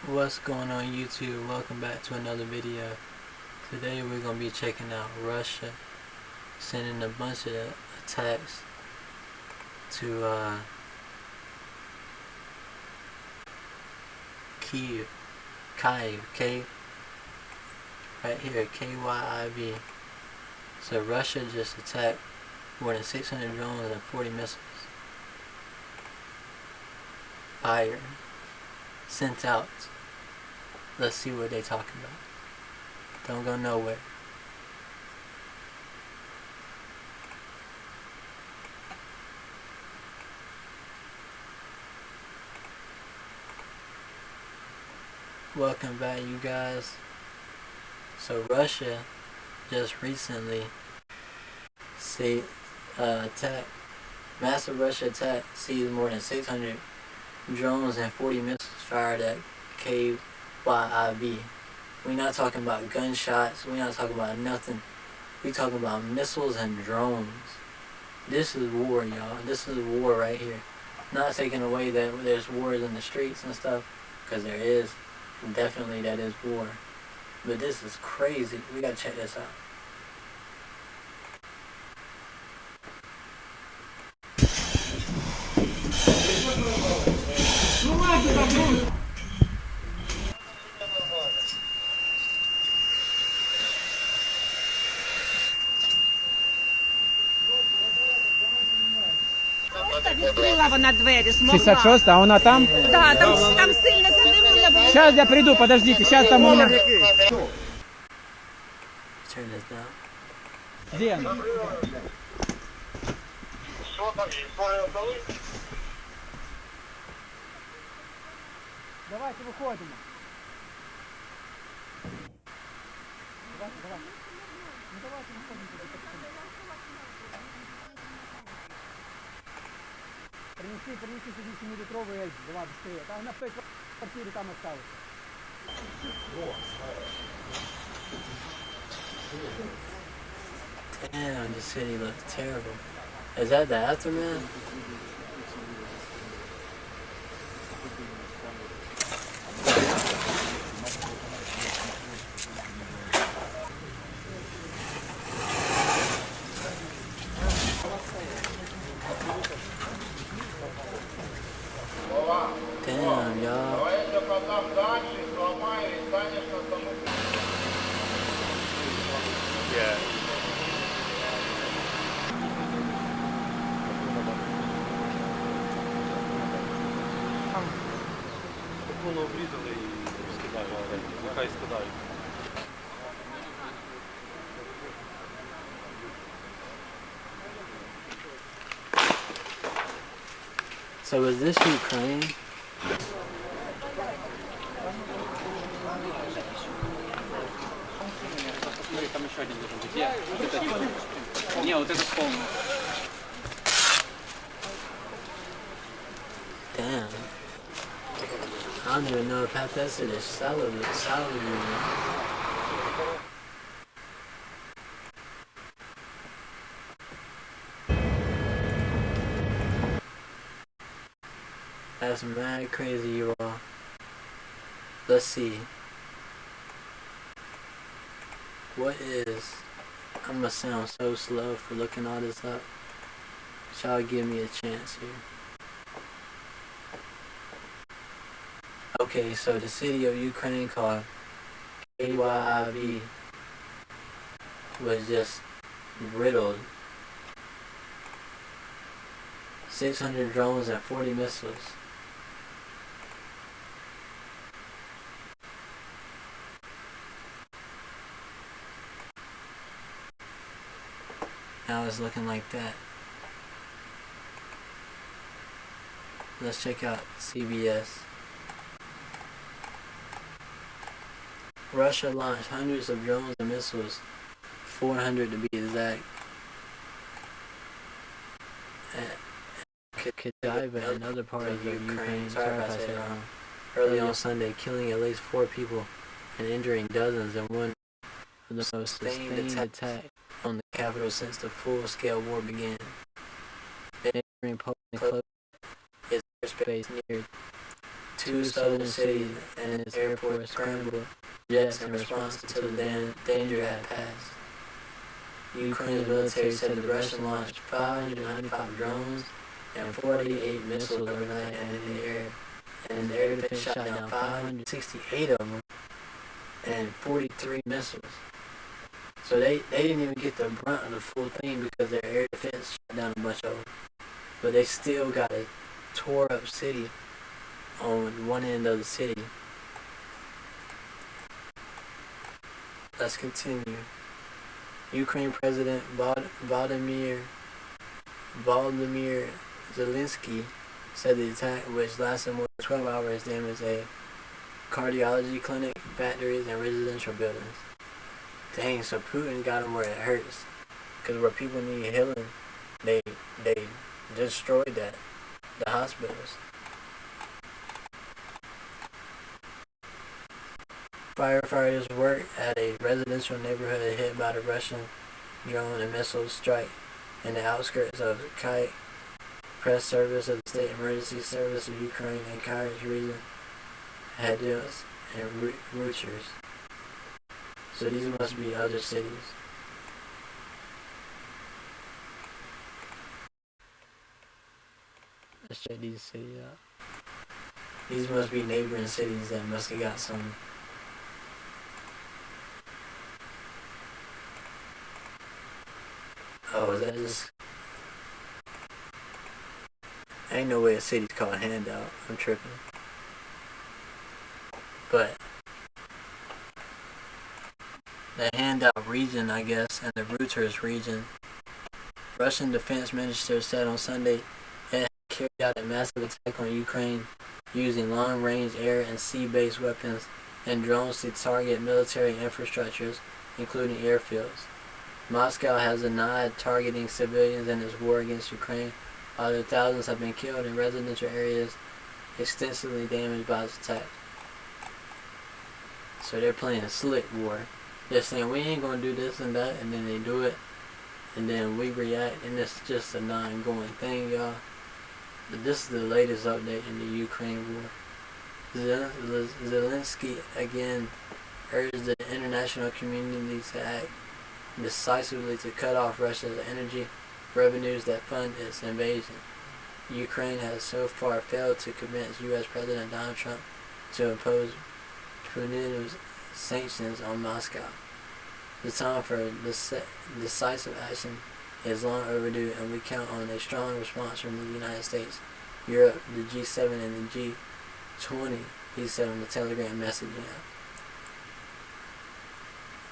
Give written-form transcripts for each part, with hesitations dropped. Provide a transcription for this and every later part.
What's going on YouTube? Welcome back to another video. Today we're going to be checking out Russia sending a bunch of attacks to Kyiv, right here, K-Y-I-V. So Russia just attacked more than 600 drones and 40 missiles fired, sent out. Let's see what they talking about. Don't go nowhere. Welcome back, you guys. So Russia just recently massive Russia attack seized more than 600 drones and 40 missiles fired at KYIV. We're not talking about gunshots. We're not talking about nothing. We're talking about missiles and drones. This is war, y'all. This is war right here. Not taking away that there's wars in the streets and stuff, because there is. And definitely that is war. But this is crazy. We gotta check this out. Відкрила вона двері, змогла. 66, а вона там? Да, там сильно задимлення було. Сейчас я приду, подождите, сейчас там у меня... Turn this down. Где она? Давайте выходим. Давайте. Ну давайте выходим. Принеси 60-литровый эль, давай быстрее. Там она в той квартире там осталась. Damn, this city looks terrible. Is that the aftermath? Damn, y'all. Yeah. Воно обрізали і скидають. Нехай скидають. So is this Ukraine? Смотри, там еще один должен быть. Не, вот этот полный. Damn. I don't even know if half that shit is salad. That's mad crazy, you all. Let's see. What is... I'm gonna sound so slow for looking all this up. Y'all give me a chance here. Okay, so the city of Ukraine called KYIV was just riddled. 600 drones and 40 missiles. Now it's looking like that. Let's check out CBS. Russia launched hundreds of drones and missiles, 400 to be exact, at Kyiv and other parts of Ukraine. Sorry if I said it wrong. Early on Sunday, killing at least 4 people and injuring dozens in one of the most sustained attack on the capital since the full-scale war began. Entering Poland close its airspace near two southern cities and its airport scrambled jets in response until the danger had passed. Ukraine's military said the Russians launched 595 drones and 48 missiles overnight and in the air. And the air defense shot down 568 of them and 43 missiles. So they didn't even get the brunt of the full thing because their air defense shot down a bunch of them. But they still got a tore up city on one end of the city. Let's continue. Ukraine President Volodymyr Zelensky said the attack, which lasted more than 12 hours, damaged a cardiology clinic, factories, and residential buildings. Dang, so Putin got them where it hurts. Because where people need healing, they destroyed that. The hospitals. Firefighters work at a residential neighborhood hit by the Russian drone and missile strike in the outskirts of Kyiv. Press service of the State Emergency Service of Ukraine and Kyiv region had this and Reuters. So these must be other cities. Let's check these cities out. These must be neighboring cities that must have got some. Oh, is that just... Ain't no way a city's called Handout. I'm tripping. But the Handout region, I guess, and the Reuters region, Russian defense minister said on Sunday it had carried out a massive attack on Ukraine using long-range air and sea-based weapons and drones to target military infrastructures, including airfields. Moscow has denied targeting civilians in its war against Ukraine, although thousands have been killed in residential areas extensively damaged by this attack. So they're playing a slick war. They're saying we ain't gonna do this and that, and then they do it, and then we react, and it's just an ongoing thing, y'all. But this is the latest update in the Ukraine war. Zelensky again urged the international community to act decisively to cut off Russia's energy revenues that fund its invasion. Ukraine has so far failed to convince U.S. President Donald Trump to impose punitive sanctions on Moscow. The time for decisive action is long overdue, and we count on a strong response from the United States, Europe, the G7, and the G20, he said on the Telegram messaging app.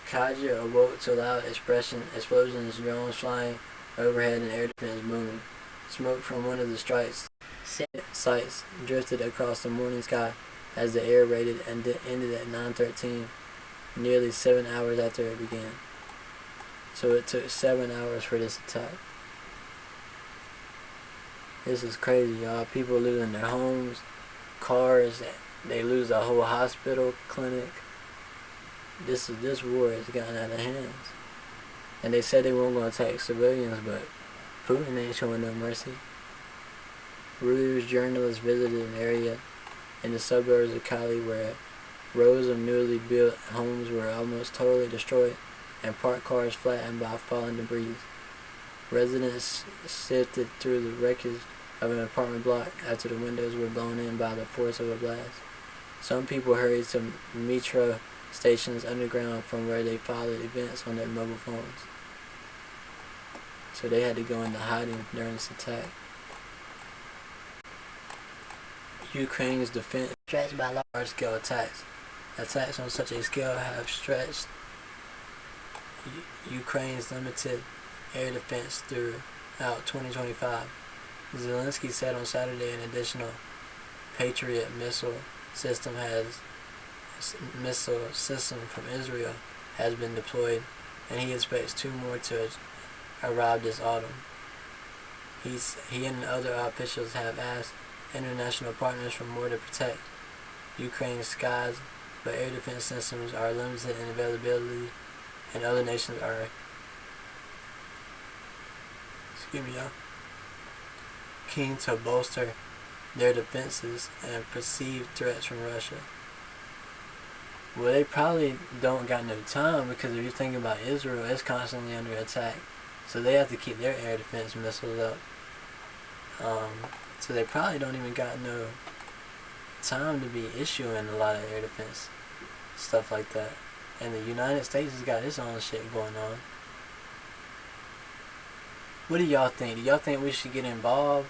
Kyiv awoke to loud explosions, drones flying overhead, and air defense booming. Smoke from one of the strike sites drifted across the morning sky as the air raid ended at 9:13, nearly 7 hours after it began. So it took 7 hours for this attack. This is crazy, y'all. People losing their homes, cars, they lose a whole hospital, clinic. This war has gotten out of hands. And they said they weren't going to attack civilians, but Putin ain't showing no mercy. Reuters journalists visited an area in the suburbs of Kyiv where rows of newly built homes were almost totally destroyed and parked cars flattened by falling debris. Residents sifted through the wreckage of an apartment block after the windows were blown in by the force of a blast. Some people hurried to metro stations underground from where they followed events on their mobile phones. So they had to go into hiding during this attack. Ukraine's defense stretched by large-scale attacks. Attacks on such a scale have stretched Ukraine's limited air defense throughout 2025. Zelensky said on Saturday an additional Patriot missile system from Israel has been deployed, and he expects 2 more to arrive this autumn. He and other officials have asked international partners for more to protect Ukraine's skies, but air defense systems are limited in availability, and other nations are keen to bolster their defenses and perceived threats from Russia. Well, they probably don't got no time, because if you think about Israel, it's constantly under attack. So they have to keep their air defense missiles up. So they probably don't even got no time to be issuing a lot of air defense stuff like that. And the United States has got its own shit going on. What do y'all think? Do y'all think we should get involved?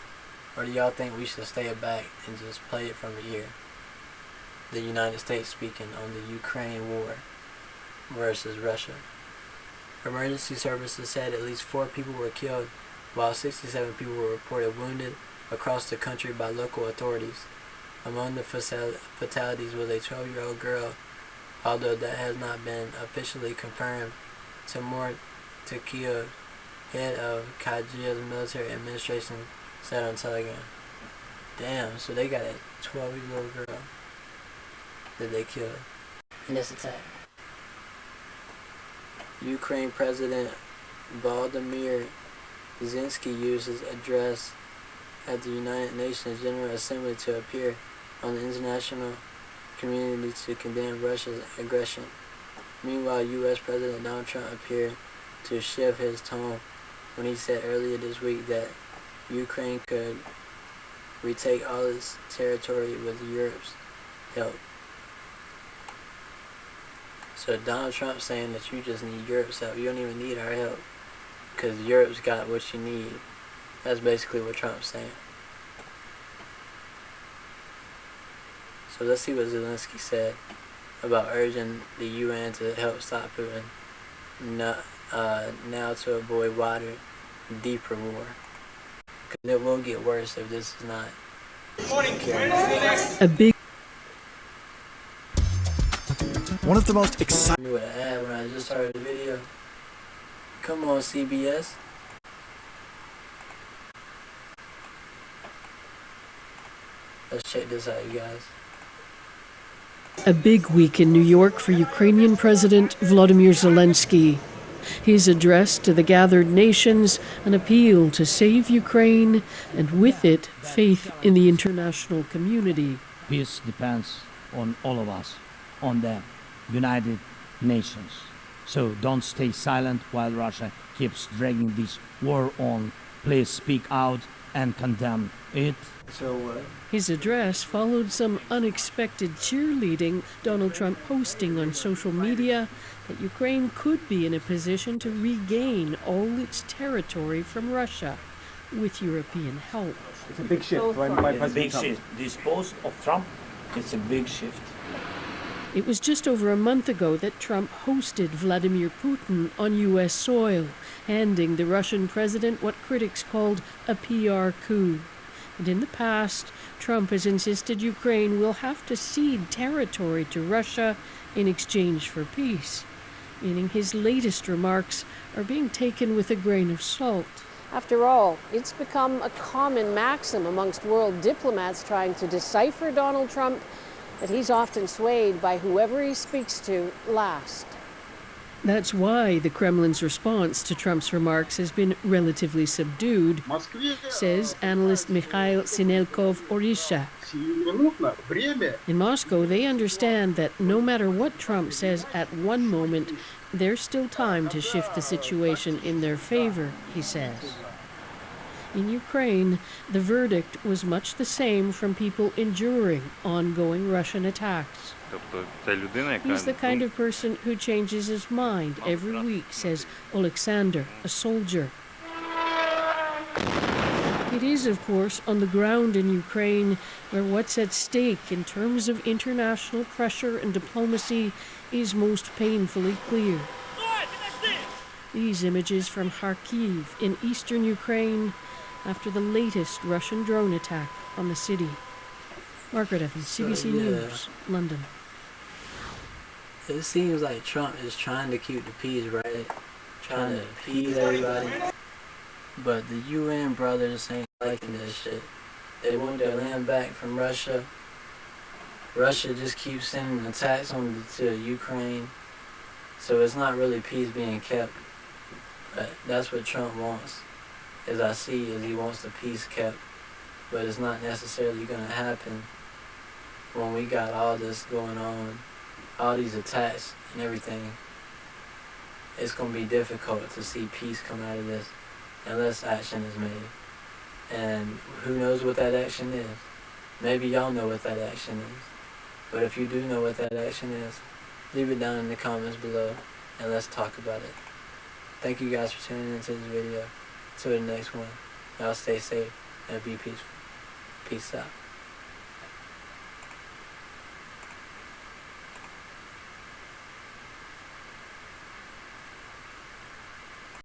Or do y'all think we should stay back and just play it from the ear? The United States speaking on the Ukraine war versus Russia. Emergency services said at least 4 people were killed, while 67 people were reported wounded across the country by local authorities. Among the fatalities was a 12-year-old girl, although that has not been officially confirmed. Timur Tekiyev, head of Kyrgyz's military administration, said on Telegram. Damn, so they got a 12-year-old girl that they killed in this attack. Ukraine President Volodymyr Zelensky used his address at the United Nations General Assembly to appear on the international community to condemn Russia's aggression. Meanwhile, U.S. President Donald Trump appeared to shift his tone when he said earlier this week that Ukraine could retake all its territory with Europe's help. So Donald Trump saying that you just need Europe's help. You don't even need our help, because Europe's got what you need. That's basically what Trump's saying. So let's see what Zelensky said about urging the UN to help stop Putin now to avoid wider, deeper war. Because it will get worse if this is not A big One of the most exciting. with an ad when I just started the video. Come on, CBS. Let's check this out, you guys. A big week in New York for Ukrainian President Volodymyr Zelensky. His address to the gathered nations, an appeal to save Ukraine, and with it, faith in the international community. Peace depends on all of us, on the United Nations. So don't stay silent while Russia keeps dragging this war on. Please speak out and condemn it. So what? His address followed some unexpected cheerleading, Donald Trump posting on social media that Ukraine could be in a position to regain all its territory from Russia with European help. It's a big shift by President Big Trump. shift. This post of Trump, it's a big shift. It was just over a month ago that Trump hosted Vladimir Putin on U.S. soil, handing the Russian president what critics called a PR coup. And in the past, Trump has insisted Ukraine will have to cede territory to Russia in exchange for peace, meaning his latest remarks are being taken with a grain of salt. After all, it's become a common maxim amongst world diplomats trying to decipher Donald Trump that he's often swayed by whoever he speaks to last. That's why the Kremlin's response to Trump's remarks has been relatively subdued, says analyst Mikhail Sinelkov-Orisha. In Moscow, they understand that no matter what Trump says at one moment, there's still time to shift the situation in their favor, he says. In Ukraine, the verdict was much the same from people enduring ongoing Russian attacks. He's the kind of person who changes his mind every week, says Alexander, a soldier. It is, of course, on the ground in Ukraine where what's at stake in terms of international pressure and diplomacy is most painfully clear. These images from Kharkiv in eastern Ukraine after the latest Russian drone attack on the city. Margaret Evans, CBC News, London. It seems like Trump is trying to keep the peace, right? Trying to appease everybody. But the UN brothers ain't liking this shit. They want their land back from Russia. Russia just keeps sending attacks to Ukraine. So it's not really peace being kept. But that's what Trump wants. As I see, is he wants the peace kept but it's not necessarily going to happen when we got all this going on, all these attacks and everything. It's going to be difficult to see peace come out of this unless action is made. And who knows what that action is? Maybe y'all know what that action is. But if you do know what that action is, leave it down in the comments below and let's talk about it. Thank you guys for tuning into this video. Till the next one, y'all stay safe and be peaceful. Peace out.